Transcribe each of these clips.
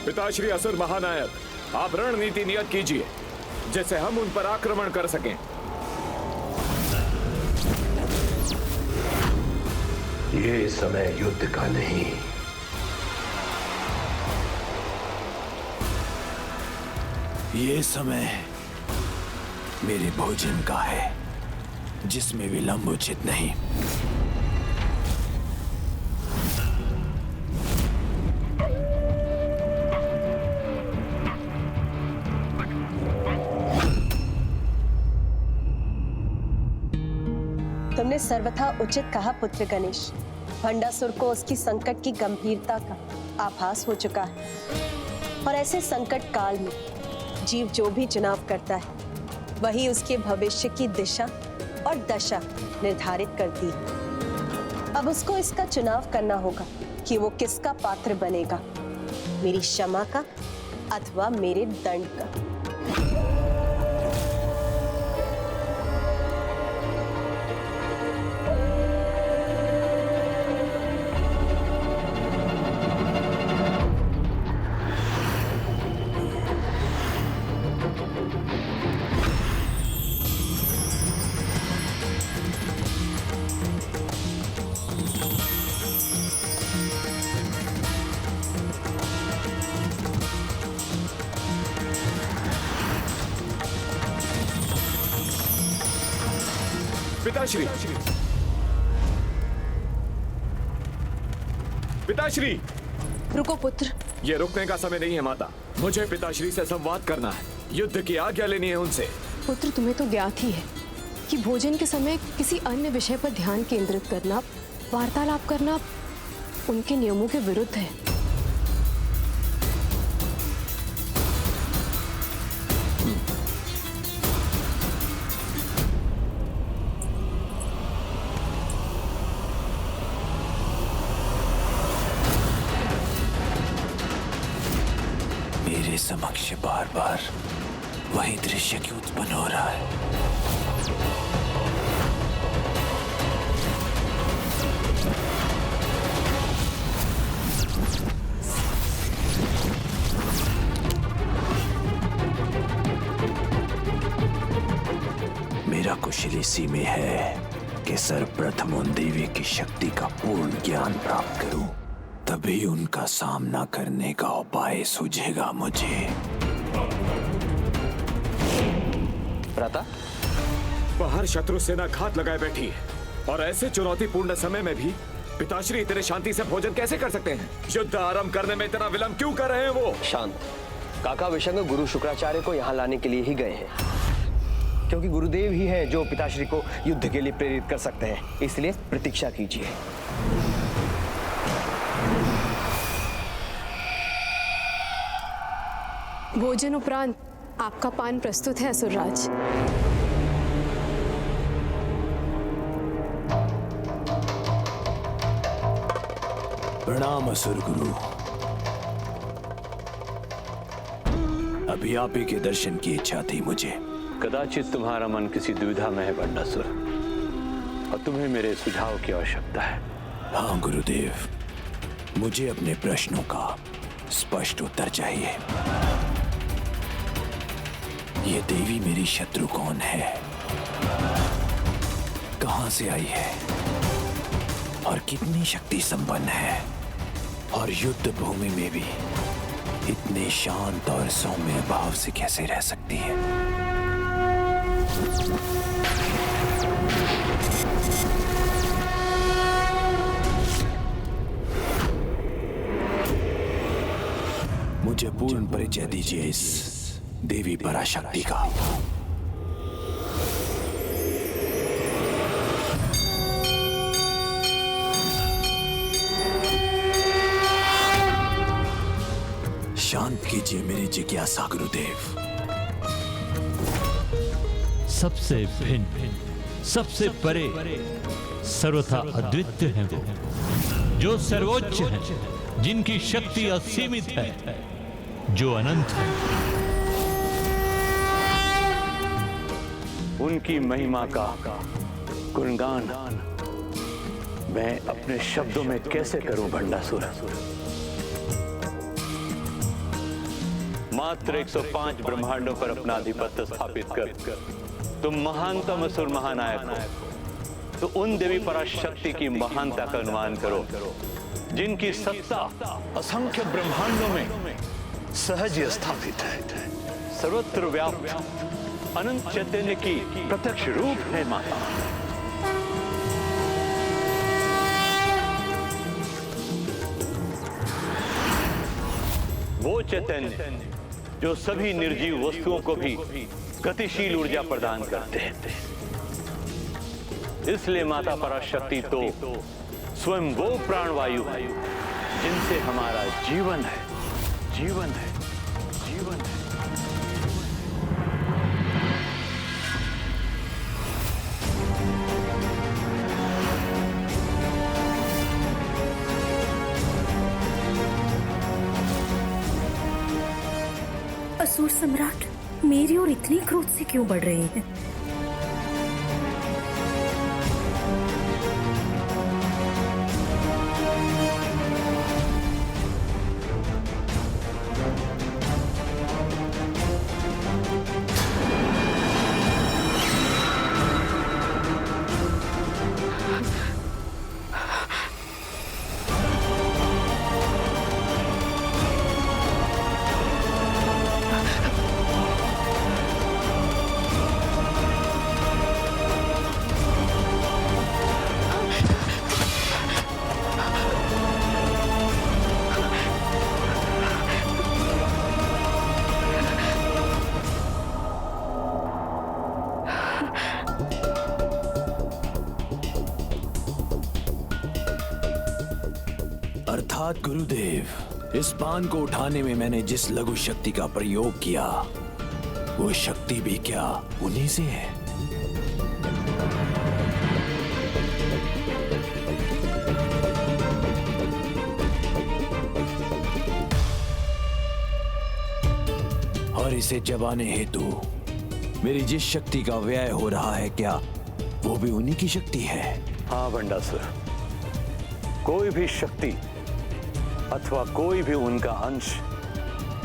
पिताश्री असुर महानायक, आप रणनीति नियत कीजिए जिससे हम उन पर आक्रमण कर सकें। ये समय युद्ध का नहीं, ये समय मेरे भोजन का है, जिसमें विलंब उचित नहीं। तुमने सर्वथा उचित कहा पुत्र गणेश। भंडासुर को उसकी संकट की गंभीरता का आभास हो चुका है और ऐसे संकट काल में जीव जो भी चुनाव करता है वही उसके भविष्य की दिशा और दशा निर्धारित करती है। अब उसको इसका चुनाव करना होगा कि वो किसका पात्र बनेगा, मेरी क्षमा का अथवा मेरे दंड का। पिताश्री, पिताश्री! रुको पुत्र। ये रुकने का समय नहीं है माता, मुझे पिताश्री से संवाद करना है, युद्ध की आज्ञा लेनी है उनसे। पुत्र, तुम्हें तो ज्ञात ही है कि भोजन के समय किसी अन्य विषय पर ध्यान केंद्रित करना, वार्तालाप करना उनके नियमों के विरुद्ध है। मेरे समक्ष बार बार वही दृश्य क्यों उत्पन्न हो रहा है? मेरा कुशल इसी में है कि सर्वप्रथम उन देवी की शक्ति का पूर्ण ज्ञान प्राप्त करूं, तभी उनका सामना करने का उपाय सूझेगा मुझे। भ्राता, बाहर शत्रु सेना घात लगाए बैठी है और ऐसे चुनौतीपूर्ण समय में भी पिताश्री इतने शांति से भोजन कैसे कर सकते हैं? युद्ध आरंभ करने में इतना विलंब क्यों कर रहे हैं वो? शांत। काका विशंग गुरु शुक्राचार्य को यहाँ लाने के लिए ही गए हैं, क्योंकि गुरुदेव ही हैं जो पिताश्री को युद्ध के लिए प्रेरित कर सकते हैं, इसलिए प्रतीक्षा कीजिए। भोजन उपरांत आपका पान प्रस्तुत है असुरराज। प्रणाम असुर गुरु। अभी आप ही के दर्शन की इच्छा थी मुझे। कदाचित तुम्हारा मन किसी दुविधा में है भंडासुर, और तुम्हें मेरे सुझाव की आवश्यकता है। हाँ गुरुदेव, मुझे अपने प्रश्नों का स्पष्ट उत्तर चाहिए। ये देवी मेरी शत्रु कौन है, कहां से आई है और कितनी शक्ति संपन्न है, और युद्ध भूमि में भी इतने शांत और सौम्य भाव से कैसे रह सकती है? मुझे पूर्ण परिचय दीजिए इस देवी पराशक्ति का। शांत कीजिए मेरी जिज्ञासा गुरुदेव। सबसे भिन्न, सबसे परे, सर्वथा अद्वितीय हैं वो, जो सर्वोच्च हैं, जिनकी शक्ति असीमित है, जो अनंत है। उनकी महिमा का गुणगान मैं अपने शब्दों में कैसे करूं भंडासुर? मात्र 105 ब्रह्मांडों पर अपना आधिपत्य स्थापित कर तुम महानतम असुर महानायक हो, तो उन देवी पराशक्ति की महानता का अनुमान करो, जिनकी सत्ता असंख्य ब्रह्मांडों में सहज स्थापित है। सर्वत्र व्याप्त अनंत चैतन्य की प्रत्यक्ष रूप है माता। वो चैतन्य जो सभी निर्जीव वस्तुओं को भी गतिशील ऊर्जा प्रदान करते हैं। इसलिए माता पराशक्ति तो स्वयं वो प्राणवायु है जिनसे हमारा जीवन है, जीवन है, जीवन है। असुर सम्राट मेरी ओर इतनी क्रोध से क्यों बढ़ रहे हैं? अर्थात गुरुदेव, इस बाण को उठाने में मैंने जिस लघु शक्ति का प्रयोग किया, वो शक्ति भी क्या उन्हीं से है? और इसे चबाने हेतु मेरी जिस शक्ति का व्यय हो रहा है, क्या वो भी उन्हीं की शक्ति है? हाँ भंडासुर, कोई भी शक्ति अथवा कोई भी उनका अंश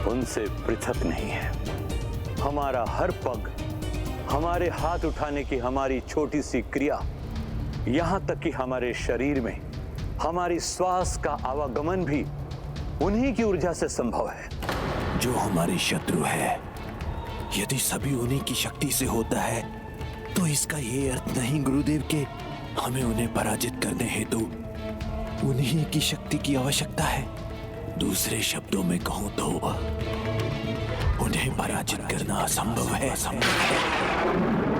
उनसे पृथक नहीं है। हमारा हर पग, हमारे हाथ उठाने की हमारी छोटी सी क्रिया, यहां तक कि हमारे शरीर में हमारी श्वास का आवागमन भी उन्हीं की ऊर्जा से संभव है। जो हमारे शत्रु है, यदि सभी उन्हीं की शक्ति से होता है, तो इसका ये अर्थ नहीं गुरुदेव के हमें उन्हें पराजित करने हेतु उन्हीं की शक्ति की आवश्यकता है। दूसरे शब्दों में कहूं तो उन्हें पराजित करना असंभव है।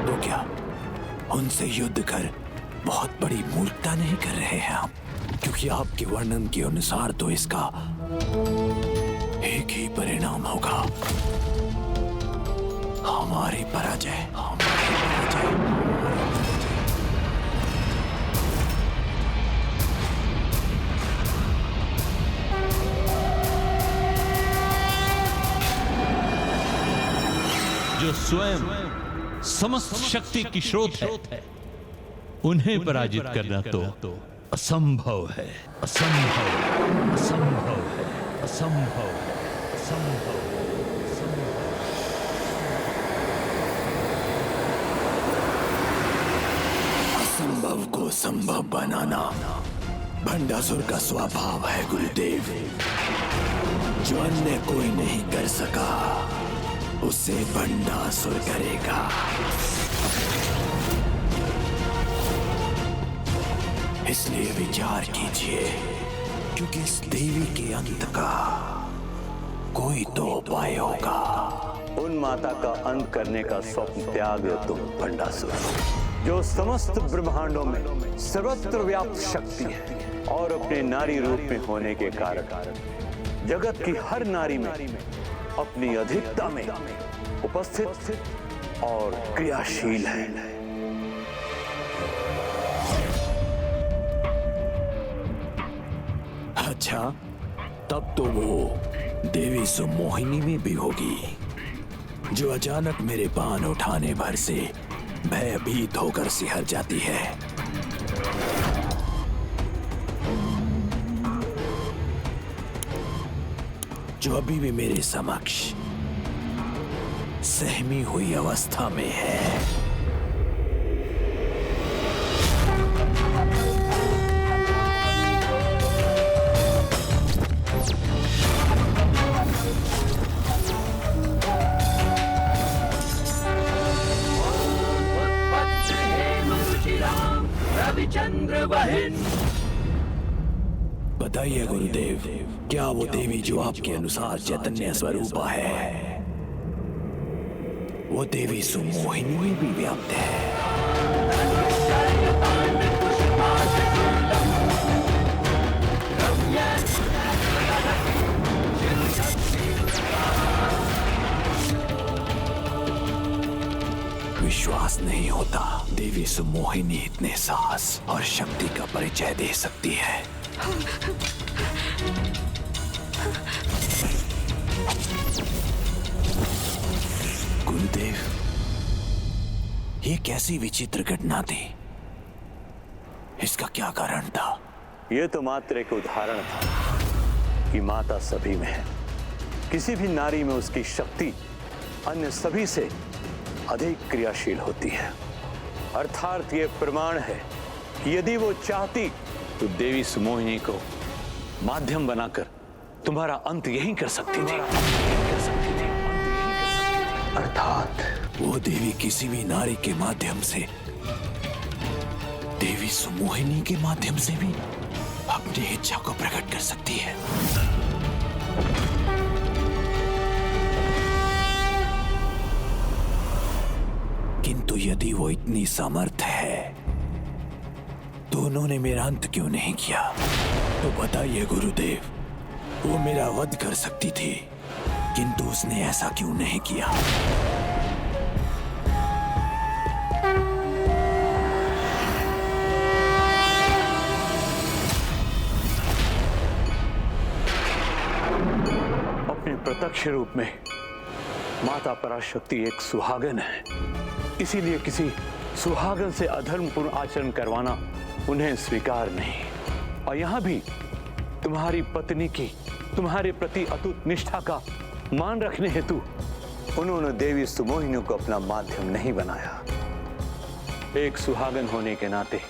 तो क्या उनसे युद्ध कर बहुत बड़ी मूर्खता नहीं कर रहे हैं हम? क्योंकि आपके वर्णन के अनुसार तो इसका एक ही परिणाम होगा, हमारी पराजय। जो स्वयं समस्त शक्ति की स्रोत है, उन्हें पराजित करना तो असंभव है, असंभव, असंभव है, असंभव, असंभव। असंभव को संभव बनाना भंडासुर का स्वभाव है गुरुदेव। जो अन्य कोई नहीं कर सका, उसे भंडासुर करेगा। इसलिए विचार कीजिए, क्योंकि इस देवी के अंत का कोई तो उपाय होगा। उन माता का अंत करने का स्वप्न त्याग दो तुम भंडासुर, जो समस्त ब्रह्मांडों में सर्वत्र व्याप्त शक्ति है और अपने नारी रूप में होने के कारण जगत की हर नारी में अपनी अधिकता में उपस्थित और क्रियाशील है। अच्छा, तब तो वो देवी सुमोहिनी में भी होगी, जो अचानक मेरे बाण उठाने भर से भयभीत होकर सिहर जाती है। जो अभी भी मेरे समक्ष सहमी हुई अवस्था में है। बताइए गुरुदेव, क्या वो देवी जो आपके अनुसार चैतन्य स्वरूपा है, वो देवी सुमोहिनी में भी व्याप्त है? विश्वास नहीं होता देवी सुमोहिनी इतने साहस और शक्ति का परिचय दे सकती है। गुरुदेव, ये कैसी विचित्र घटना थी? इसका क्या कारण था? यह तो मात्र एक उदाहरण था कि माता सभी में है। किसी भी नारी में उसकी शक्ति अन्य सभी से अधिक क्रियाशील होती है। अर्थात ये प्रमाण है कि यदि वो चाहती तो देवी सुमोहिनी को माध्यम बनाकर तुम्हारा अंत यहीं कर सकती थी। अर्थात वो देवी किसी भी नारी के माध्यम से, देवी सुमोहिनी के माध्यम से भी अपनी इच्छा को प्रकट कर सकती है। किंतु यदि वो इतनी समर्थ है तो उन्होंने मेरा अंत क्यों नहीं किया? तो बताइए गुरुदेव, वो मेरा वध कर सकती थी, किंतु उसने ऐसा क्यों नहीं किया? अपने प्रत्यक्ष रूप में माता पराशक्ति एक सुहागन है, इसीलिए किसी सुहागन से अधर्मपूर्ण आचरण करवाना उन्हें स्वीकार नहीं। और यहां भी तुम्हारी पत्नी की तुम्हारे प्रति अटूट निष्ठा का मान रखने हेतु उन्होंने देवी सुमोहिनी को अपना माध्यम नहीं बनाया। एक सुहागन होने के नाते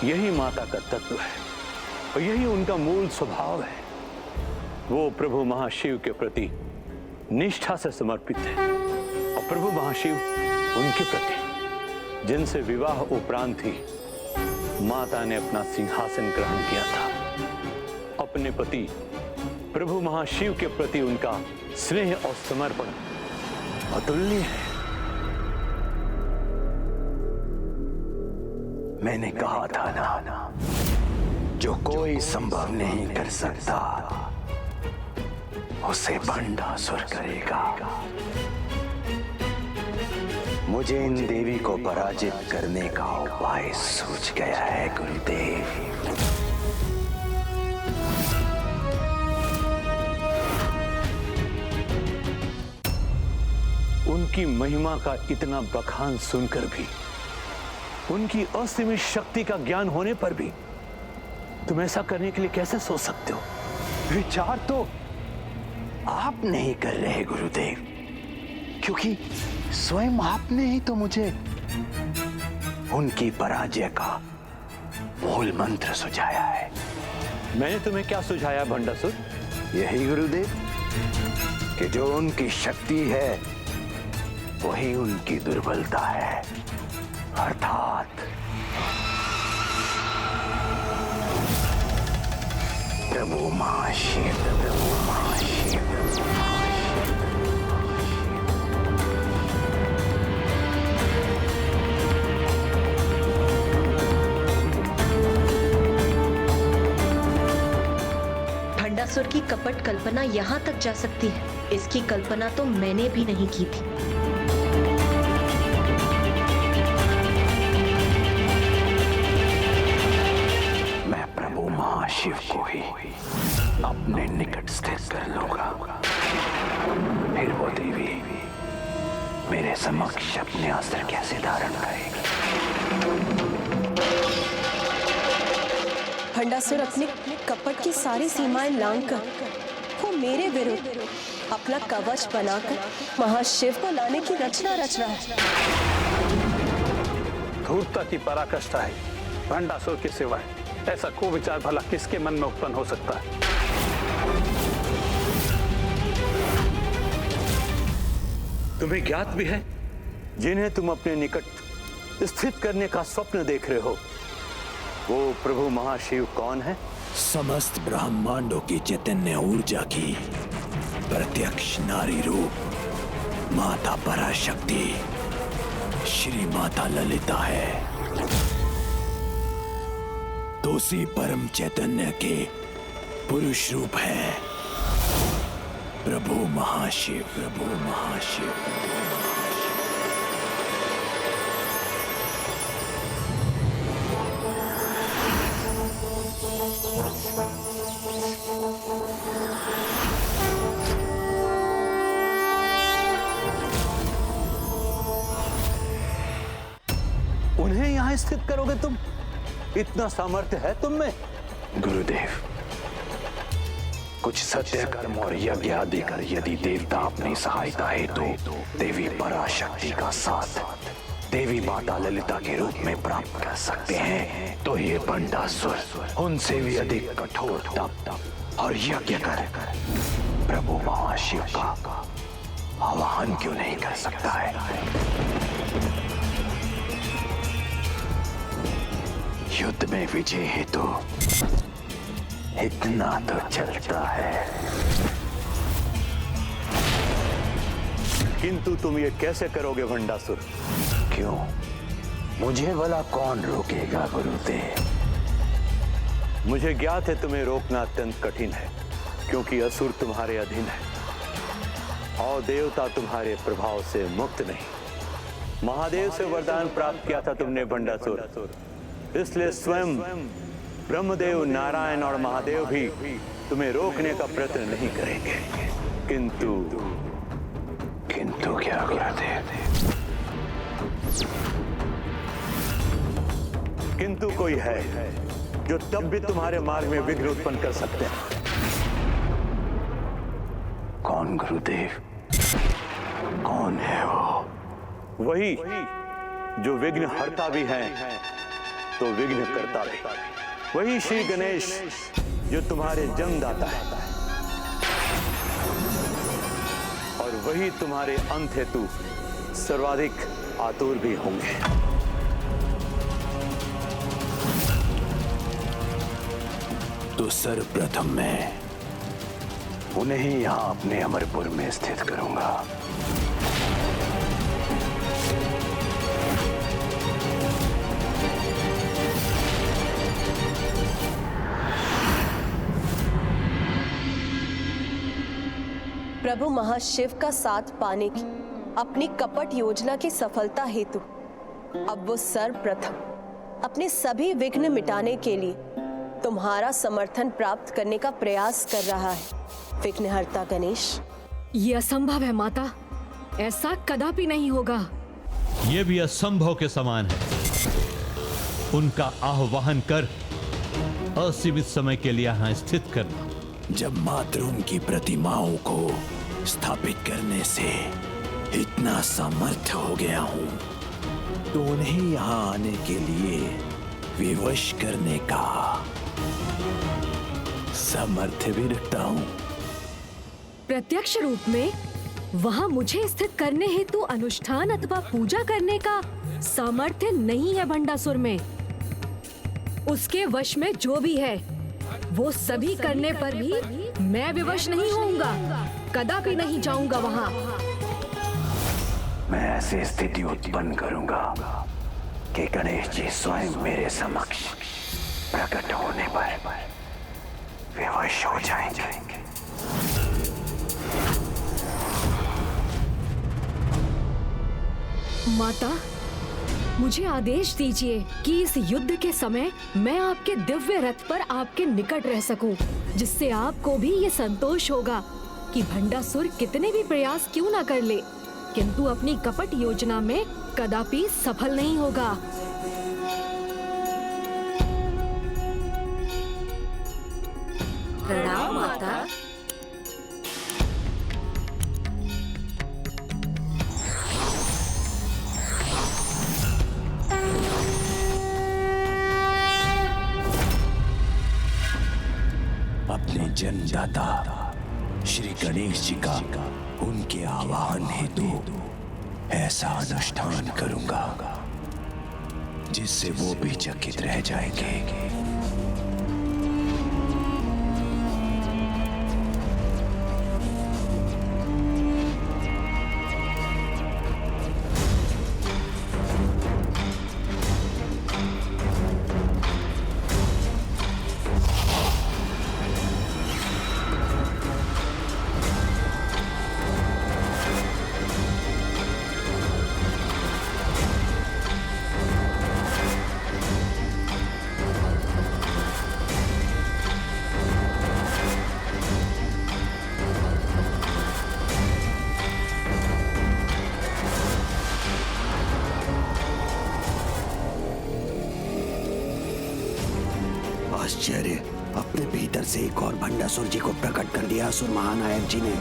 यही माता का तत्व है और यही उनका मूल स्वभाव है। वो प्रभु महाशिव के प्रति निष्ठा से समर्पित है और प्रभु महाशिव उनके प्रति, जिनसे विवाह उपरांत ही माता ने अपना सिंहासन ग्रहण किया था। अपने पति प्रभु महाशिव के प्रति उनका स्नेह और समर्पण अतुलनीय है। मैंने कहा था ना, जो कोई संभव नहीं कर सकता उसे भंडासुर करेगा। मुझे इन देवी को पराजित करने का उपाय सूझ गया है गुरुदेव। उनकी महिमा का इतना बखान सुनकर भी, उनकी असीमित शक्ति का ज्ञान होने पर भी तुम ऐसा करने के लिए कैसे सोच सकते हो? विचार तो आप नहीं कर रहे गुरुदेव, क्योंकि स्वयं आपने ही तो मुझे उनकी पराजय का मूल मंत्र सुझाया है। मैंने तुम्हें क्या सुझाया भंडासुर? यही गुरुदेव, कि जो उनकी शक्ति है वही उनकी दुर्बलता है, अर्थात प्रभु महाशिव। भंडासुर की कपट कल्पना यहाँ तक जा सकती है, इसकी कल्पना तो मैंने भी नहीं की थी। मैं प्रभु महाशिव को ही अपने निकट स्थित कर लूंगा, फिर वो देवी मेरे समक्ष अपने अस्त्र कैसे धारण करेगी? भंडासुर अपने कपट की सारी सीमाएं लांघकर वो मेरे विरुद्ध अपना कवच बनाकर महाशिव को लाने की रचना रच रहा है। धूर्तता की पराकाष्ठा है भंडासुर के सिवाय। ऐसा कुविचार भला किसके मन में उत्पन्न हो सकता है? तुम्हें ज्ञात भी है जिन्हें तुम अपने निकट स्थित करने का स्वप्न देख रहे हो, वो प्रभु महाशिव कौन है? समस्त ब्रह्मांडों की चैतन्य ऊर्जा की प्रत्यक्ष नारी रूप माता पराशक्ति श्री माता ललिता है। तो उसी परम चैतन्य के पुरुष रूप है प्रभु महाशिव। प्रभु महाशिव उन्हें यहां स्थित करोगे तुम? इतना सामर्थ्य है तुम में? गुरुदेव, कुछ सत्य कर्म और यज्ञ आदि कर यदि देवता अपनी सहायता हेतु देवी पराशक्ति का साथ देवी माता ललिता के रूप में प्राप्त कर सकते हैं, तो ये बंडासुर उनसे भी अधिक कठोर तप और यज्ञ कर प्रभु महाशिव का आवाहन क्यों नहीं कर सकता है? युद्ध में विजय हेतु इतना तो चलता है। किंतु तुम ये कैसे करोगे भंडासुर? क्यों? मुझे भला कौन रोकेगा गुरुदेव? मुझे ज्ञात है तुम्हें रोकना अत्यंत कठिन है, क्योंकि असुर तुम्हारे अधीन है और देवता तुम्हारे प्रभाव से मुक्त नहीं। महादेव से वरदान प्राप्त किया था तुमने भंडासुर, इसलिए स्वयं ब्रह्मदेव, नारायण और महादेव भी तुम्हें रोकने का प्रयत्न नहीं करेंगे। किंतु क्या गुरुदेव? किंतु कोई है जो तब भी तुम्हारे मार्ग में विघ्न उत्पन्न कर सकते हैं। कौन गुरुदेव? कौन है वो? वही जो विघ्न हरता भी है तो विघ्न करता भी। वही श्री गणेश जो तुम्हारे जन्मदाता है, और वही तुम्हारे अंत हेतु सर्वाधिक आतुर भी होंगे। तो सर्वप्रथम मैं उन्हें ही यहां अपने अमरपुर में स्थित करूंगा। प्रभु महाशिव का साथ पाने की अपनी कपट योजना की सफलता हेतु अब वो सर्वप्रथम अपने सभी विघ्न मिटाने के लिए तुम्हारा समर्थन प्राप्त करने का प्रयास कर रहा है विघ्नहर्ता गणेश। ये असंभव है माता, ऐसा कदापि नहीं होगा। ये भी असंभव के समान है। उनका आह्वान कर असीमित समय के लिए यहां स्थित करना। जब मात्र उनकी प्रतिमाओं को स्थापित करने से इतना सामर्थ्य हो गया हूं, तो उन्हें यहां आने के लिए विवश करने का सामर्थ्य भी रखता हूं। प्रत्यक्ष रूप में वहां मुझे स्थित करने हेतु अनुष्ठान अथवा पूजा करने का सामर्थ्य नहीं है भंडासुर में। उसके वश में जो भी है वो सभी करने पर भी मैं विवश नहीं होऊंगा, कदापि नहीं जाऊंगा वहां। मैं ऐसी स्थिति उत्पन्न करूंगा कि गणेश जी स्वयं मेरे समक्ष प्रकट होने पर विवश हो जाएंगे। माता, मुझे आदेश दीजिए कि इस युद्ध के समय मैं आपके दिव्य रथ पर आपके निकट रह सकूं, जिससे आपको भी ये संतोष होगा कि भंडासुर कितने भी प्रयास क्यों ना कर ले, किंतु अपनी कपट योजना में कदापि सफल नहीं होगा। प्रणाम माता। अपने जन्मदाता श्री गणेश जी का उनके आवाहन हेतु ऐसा अनुष्ठान करूंगा जिससे वो भी चकित रह जाएंगे। आश्चर्य, अपने भीतर से एक और भंडासुर जी को प्रकट कर दिया असुर महानायक जी ने।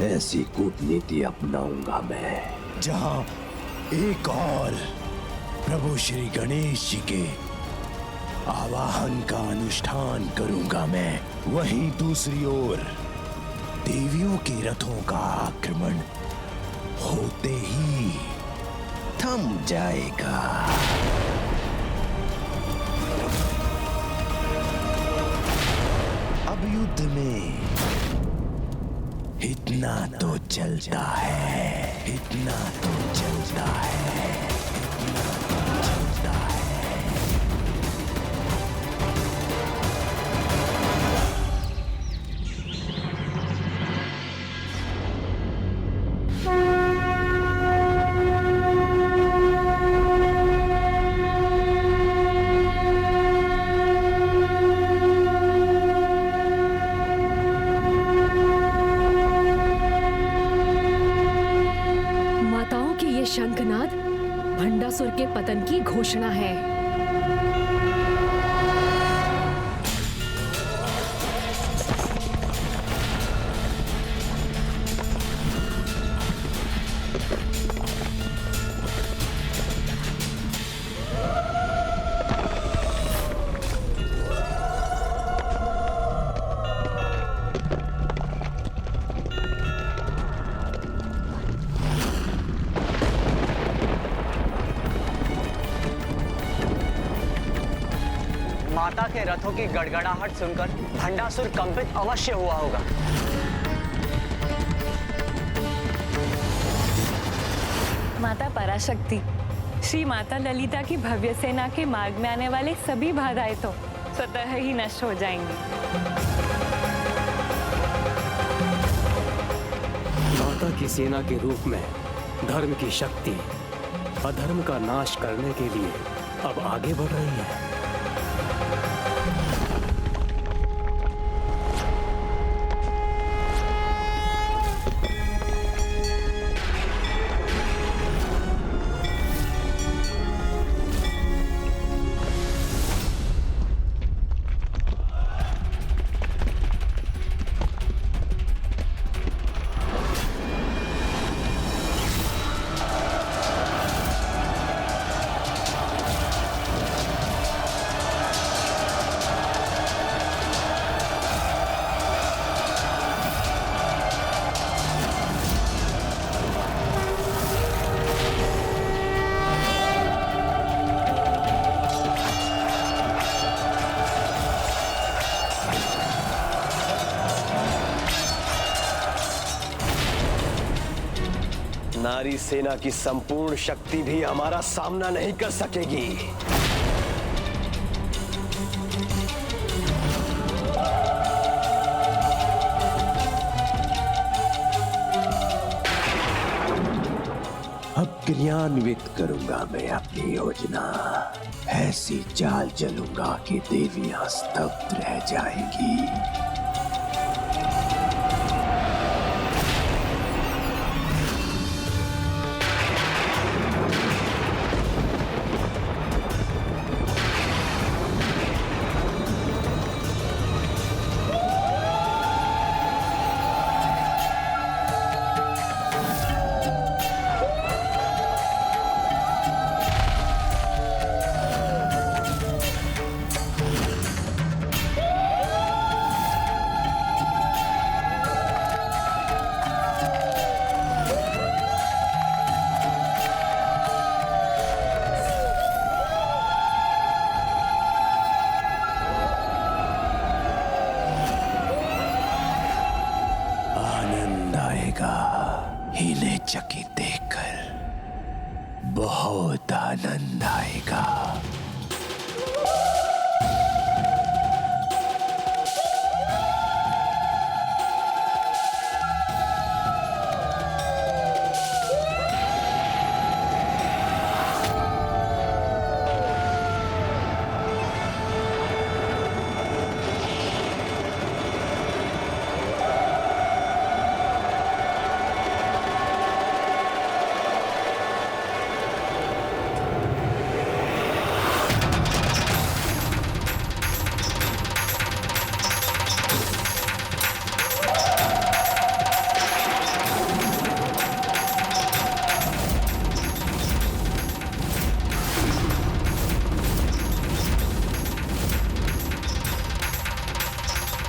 ऐसी कूटनीति अपनाऊंगा मैं जहां एक और प्रभु श्री गणेश जी के आवाहन का अनुष्ठान करूंगा मैं, वहीं दूसरी ओर देवियों के रथों का आक्रमण होते ही थम जाएगा। अब युद्ध में इतना तो चलता है, इतना तो चलता है, इतना तो चलता है। शंखनाद भंडासुर के पतन की घोषणा है। माता के रथों की गड़गड़ाहट सुनकर भंडासुर कंपित अवश्य हुआ होगा। माता पराशक्ति, श्री माता ललिता की भव्य सेना के मार्ग में आने वाले सभी बाधाएं तो स्वतः ही नष्ट हो जाएंगी। माता की सेना के रूप में धर्म की शक्ति अधर्म का नाश करने के लिए अब आगे बढ़ रही है। नारी सेना की संपूर्ण शक्ति भी हमारा सामना नहीं कर सकेगी। अब क्रियान्वित करूंगा मैं अपनी योजना। ऐसी चाल चलूंगा कि देवियां स्तब्ध रह जाएंगी। देखकर बहुत आनंद आएगा।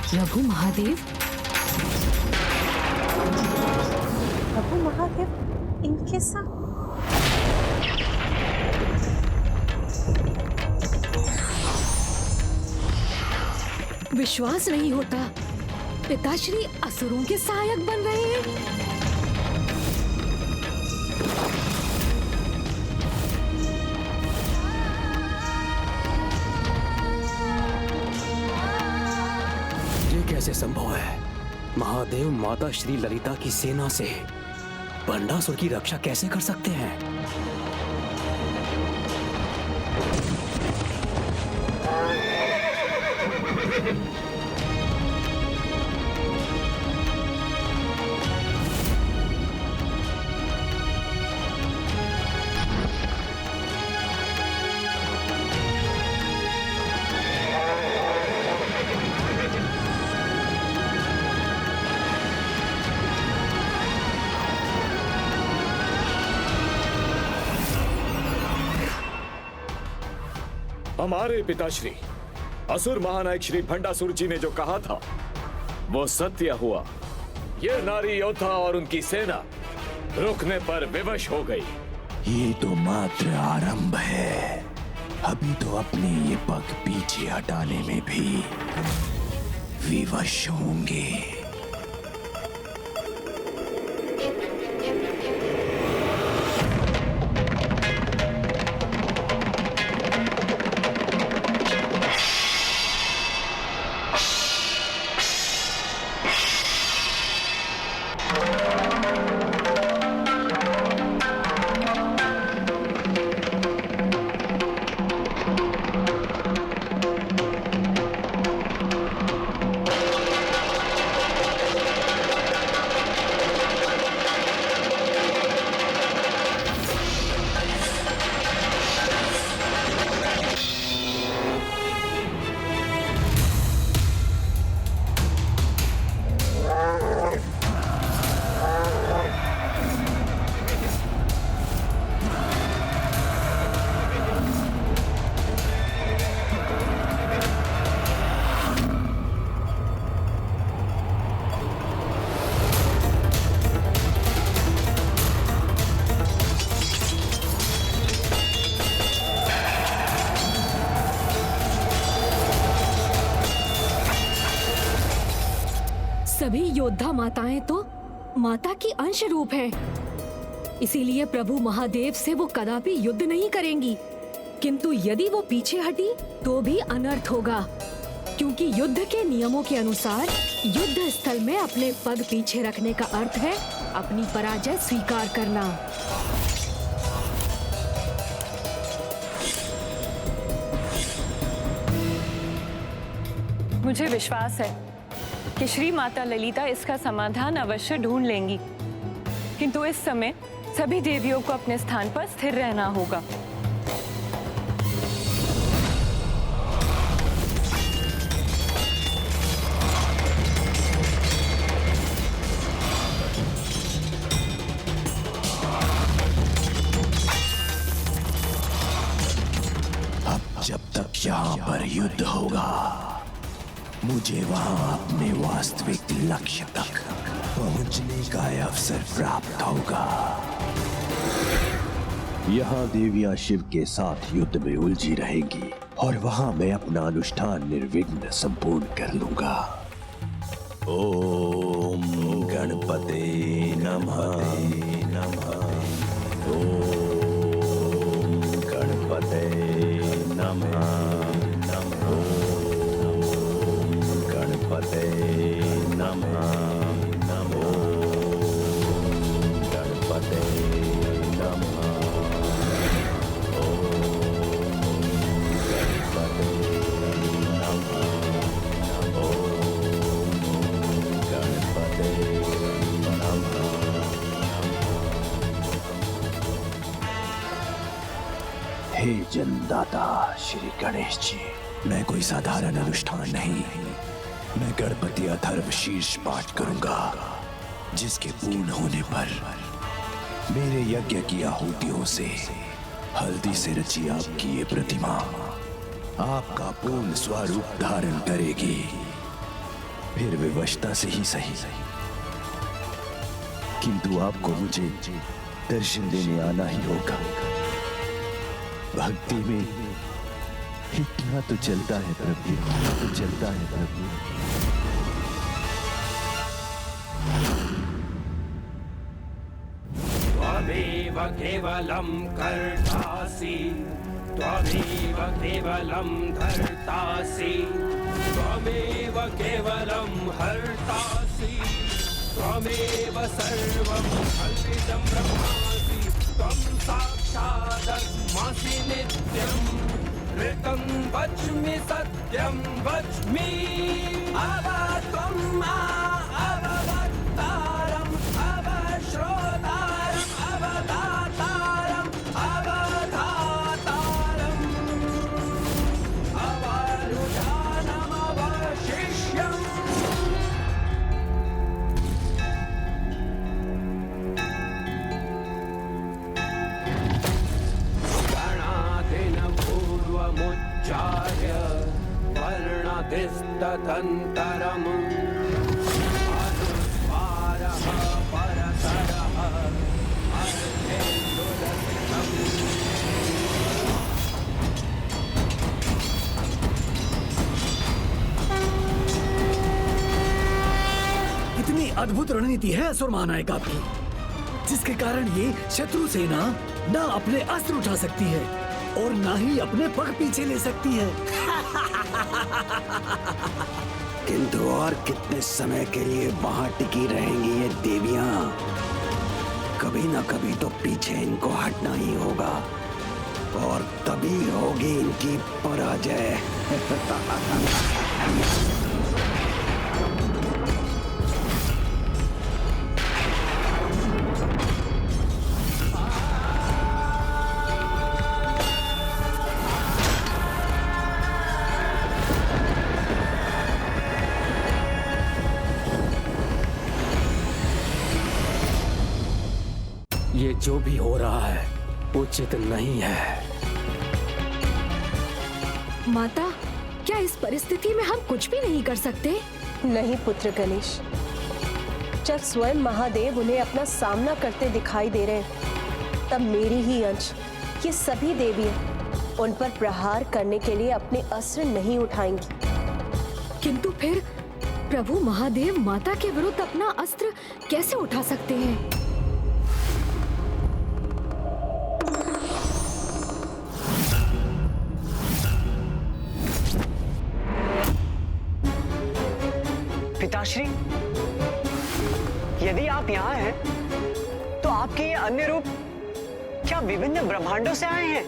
प्रभु महादेव, प्रभु महादेव इनके साथ? विश्वास नहीं होता, पिताश्री असुरों के सहायक बन रहे हैं। कैसे संभव है? महादेव माता श्री ललिता की सेना से भंडासुर की रक्षा कैसे कर सकते हैं? हमारे पिताश्री असुर महानायक श्री भंडासुर जी ने जो कहा था वो सत्य हुआ। ये नारी योद्धा और उनकी सेना रुकने पर विवश हो गई। ये तो मात्र आरंभ है, अभी तो अपने ये पग पीछे हटाने में भी विवश होंगे। सभी योद्धा माताएं तो माता की अंश रूप हैं। इसीलिए प्रभु महादेव से वो कदापि युद्ध नहीं करेंगी। किंतु यदि वो पीछे हटी तो भी अनर्थ होगा, क्योंकि युद्ध के नियमों के अनुसार युद्ध स्थल में अपने पग पीछे रखने का अर्थ है अपनी पराजय स्वीकार करना। मुझे विश्वास है कि श्री माता ललिता इसका समाधान अवश्य ढूंढ लेंगी, किंतु इस समय सभी देवियों को अपने स्थान पर स्थिर रहना होगा। अब जब तक यहाँ पर युद्ध होगा, मुझे वहां अपने वास्तविक लक्ष्य तक पहुंचने का अवसर प्राप्त होगा। यहाँ देवियां शिव के साथ युद्ध में उलझी रहेंगी और वहां मैं अपना अनुष्ठान निर्विघ्न संपूर्ण कर लूंगा। ओम गणपते नमः। नमः नमो गणपते नमः नमो गणपते नमः ओम गणपते नमः ओम गणपते नमः। हे जन्मदाता श्री गणेश जी, मैं कोई साधारण अनुष्ठान नहीं, मैं गणपति अथर्व शीर्ष पाठ करूंगा, जिसके पूर्ण होने पर मेरे यज्ञ की आहुतियों से हल्दी से रची आपकी ये प्रतिमा आपका पूर्ण स्वरूप धारण करेगी। फिर विवशता से ही सही, किंतु आपको मुझे दर्शन देने आना ही होगा। भक्ति में इतना तो चलता है प्रभु, इतना तो चलता है प्रभु। त्वमेव केवलं कर्तासि, त्वमेव केवलं धर्तासि, त्वमेव केवलं हर्तासि, त्वमेव सर्वं कल्पितं ब्रह्मासि, त्वं साक्षादस्मासि नित्यं, ऋतं वच्मि सत्यं वच्मि, अवत्वं मा अववक्तारम् अवश्रोतारम् अवदातारम् अवधातारम् अवरुधानमवशिष्यम्। मुच्चार्य वर्णतिस्तदन्तरम् अनुस्वारः परतरः अर्धेन्दुरसितम्। इतनी अद्भुत रणनीति है असुर महानायक आपकी, जिसके कारण ये शत्रु सेना ना अपने अस्त्र उठा सकती है और ना ही अपने पग पीछे ले सकती है। किंतु और कितने समय के लिए वहां टिकी रहेंगी ये देवियां? कभी ना कभी तो पीछे इनको हटना ही होगा और तभी होगी इनकी पराजय। ये जो भी हो रहा है उचित नहीं है। माता, क्या इस परिस्थिति में हम कुछ भी नहीं कर सकते? नहीं पुत्र गणेश, जब स्वयं महादेव उन्हें अपना सामना करते दिखाई दे रहे हैं, तब मेरी ही अंश ये सभी देवियां उन पर प्रहार करने के लिए अपने अस्त्र नहीं उठाएंगी। किंतु फिर प्रभु महादेव माता के विरुद्ध अपना अस्त्र कैसे उठा सकते हैं? पिताश्री, यदि आप यहाँ हैं, तो आपके ये अन्य रूप क्या विभिन्न ब्रह्मांडों से आए हैं?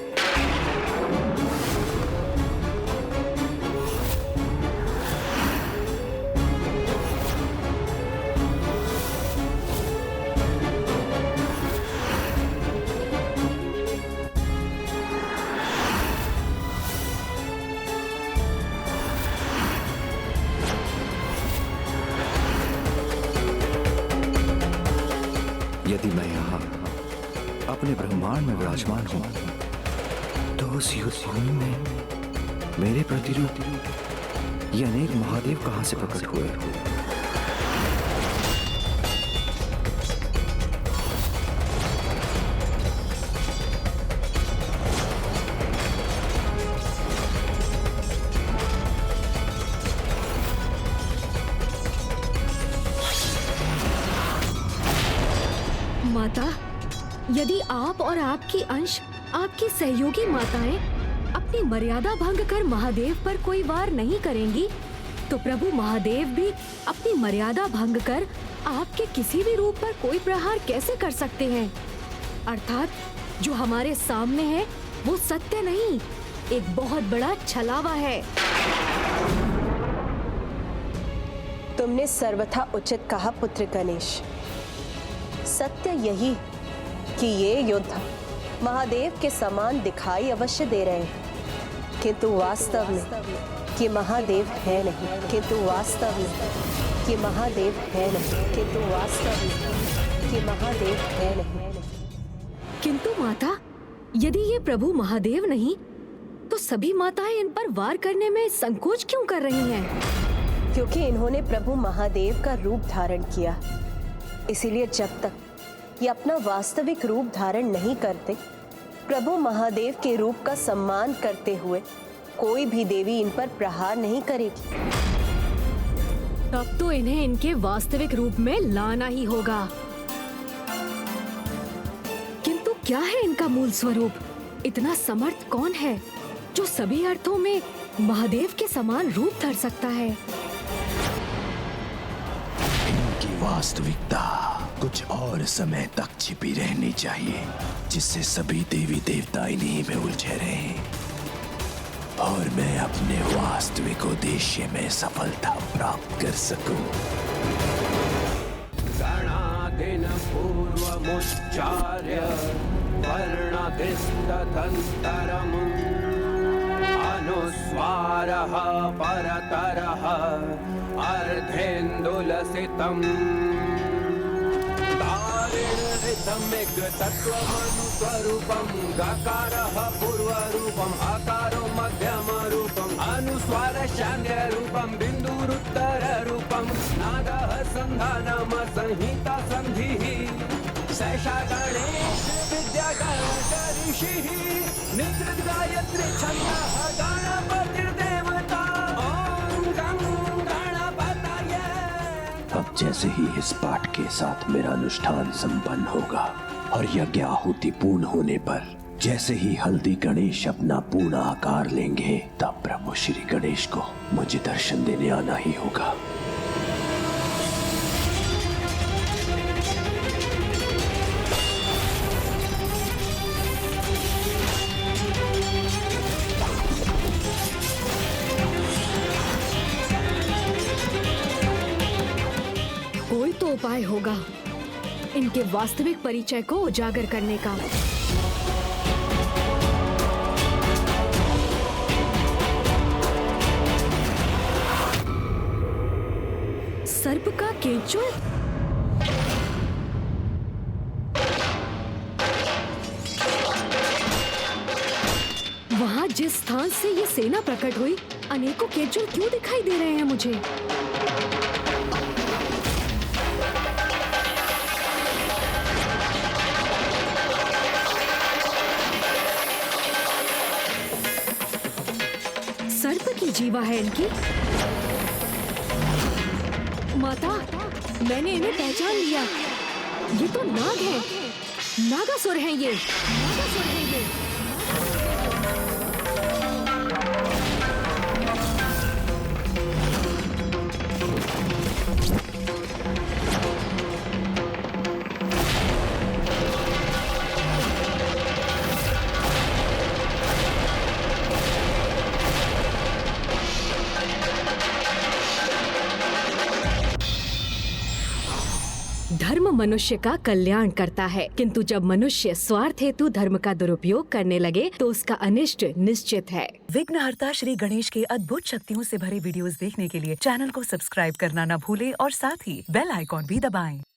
यदि मैं यहाँ अपने ब्रह्मांड में विराजमान हूँ, तो उस युद्ध भूमि में मेरे प्रतिरूप ये अनेक महादेव कहाँ से प्रकट हुए? माता, यदि आप और आपकी अंश, आपकी सहयोगी माताएं अपनी मर्यादा भंग कर महादेव पर कोई वार नहीं करेंगी तो प्रभु महादेव भी अपनी मर्यादा भंग कर आपके किसी भी रूप पर कोई प्रहार कैसे कर सकते हैं? अर्थात जो हमारे सामने है वो सत्य नहीं, एक बहुत बड़ा छलावा है। तुमने सर्वथा उचित कहा पुत्र गणेश। सत्य यही कि ये योद्धा महादेव के समान दिखाई अवश्य दे रहे हैं, किंतु वास्तव में ये महादेव है नहीं, किंतु वास्तव में ये महादेव है नहीं, किंतु वास्तव में ये महादेव है नहीं। किंतु माता, यदि ये प्रभु महादेव नहीं तो सभी माताएं इन पर वार करने में संकोच क्यों कर रही हैं? क्योंकि इन्होंने प्रभु महादेव का रूप धारण किया, इसीलिए जब तक ये अपना वास्तविक रूप धारण नहीं करते, प्रभु महादेव के रूप का सम्मान करते हुए कोई भी देवी इन पर प्रहार नहीं करेगी। तब तो इन्हें इनके वास्तविक रूप में लाना ही होगा। किंतु क्या है इनका मूल स्वरूप? इतना समर्थ कौन है जो सभी अर्थों में महादेव के समान रूप धर सकता है? इनकी वास्तविकता कुछ और समय तक छिपी रहनी चाहिए, जिससे सभी देवी देवता इन्हीं में उलझे रहें और मैं अपने वास्तविक उद्देश्य में सफलता प्राप्त कर सकूं। गणादिन पूर्वमुच्चार्य वर्णदिस्तदन्तरम् अनुस्वारः परतरः अर्धेन्दुलसितम् तत्त्वमनुस्वरूपं गकारः पूर्वरूपम् अकारो मध्यमरूपम् अनुस्वारशान्यरूपं बिन्दुरुत्तररूपं नादः सन्धानम संहिता सन्धिः सैषा गणेश विद्या गणऋषिः निद्रित गायत्री छन्दः गणपतिर्देवता ॐ गं गणपतये। अब जैसे ही इस पाठ के साथ मेरा अनुष्ठान संपन्न होगा और यज्ञ आहुति पूर्ण होने पर जैसे ही हल्दी गणेश अपना पूर्ण आकार लेंगे, तब प्रभु श्री गणेश को मुझे दर्शन देने आना ही होगा। कोई तो उपाय होगा इनके वास्तविक परिचय को उजागर करने का। सर्प का केंचुल? वहां जिस स्थान से ये सेना प्रकट हुई, अनेकों केंचुल क्यों दिखाई दे रहे हैं मुझे? सर्प की जीवा है इनकी। माता, मैंने इन्हें पहचान लिया। ये तो नाग है, नागासुर हैं ये, नागासुर हैं ये। धर्म मनुष्य का कल्याण करता है, किंतु जब मनुष्य स्वार्थ हेतु धर्म का दुरुपयोग करने लगे तो उसका अनिष्ट निश्चित है। विघ्नहर्ता श्री गणेश के अद्भुत शक्तियों से भरे वीडियोस देखने के लिए चैनल को सब्सक्राइब करना न भूलें और साथ ही बेल आइकॉन भी दबाएं।